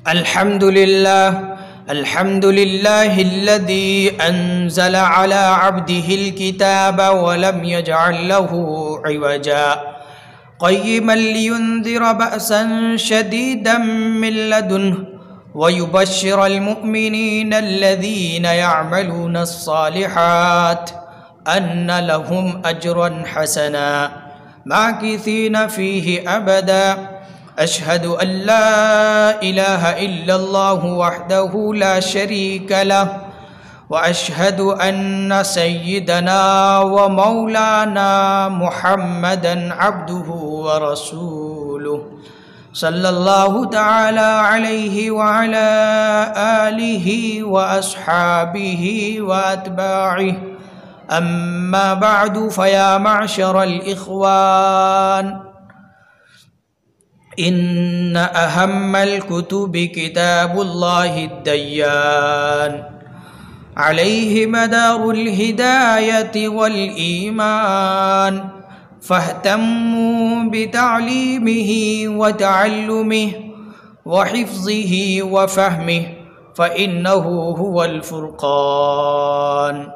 الحمد لله الذي أنزل على عبده الكتاب ولم يجعل له عوجا قيما لينذر بأسا شديدا من لدنه ويبشر المؤمنين الذين يعملون الصالحات أن لهم أجرا حسنا ماكثين فيه أبدا. أشهد أن لا إله إلا الله وحده لا شريك له وأشهد أن سيدنا ومولانا محمدا عبده ورسوله صلى الله تعالى عليه وعلى آله وأصحابه وأتباعه. أما بعد، فيا معشر الإخوان، إن أهم الكتب كتاب الله الديان عليه مدار الهداية والإيمان، فاهتموا بتعليمه وتعلمه وحفظه وفهمه، فإنه هو الفرقان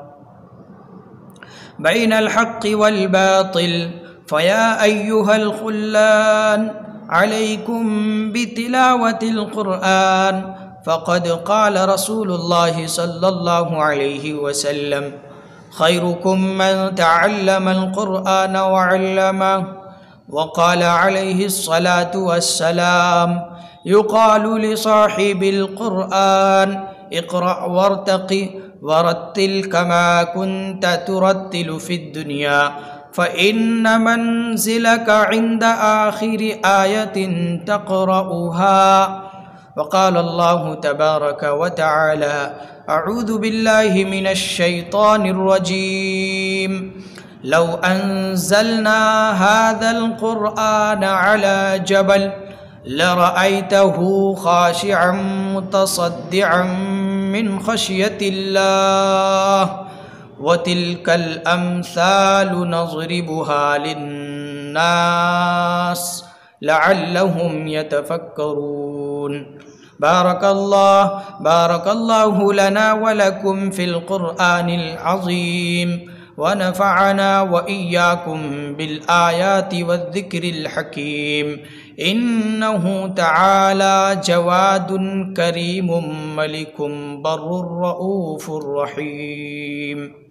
بين الحق والباطل. فيا أيها الخلان، عليكم بتلاوة القرآن، فقد قال رسول الله صلى الله عليه وسلم: خيركم من تعلم القرآن وعلمه. وقال عليه الصلاة والسلام: يقال لصاحب القرآن اقرأ وارتق ورتل كما كنت ترتل في الدنيا، فإن منزلك عند آخر آية تقرأها. وقال الله تبارك وتعالى: أعوذ بالله من الشيطان الرجيم. لو أنزلنا هذا القرآن على جبل لرأيته خاشعا متصدعا من خشية الله. وتلك الأمثال نضربها للناس لعلهم يتفكرون. بارك الله لنا ولكم في القرآن العظيم، ونفعنا وإياكم بالآيات والذكر الحكيم. إنه تعالى جواد كريم ملك بر رؤوف رحيم.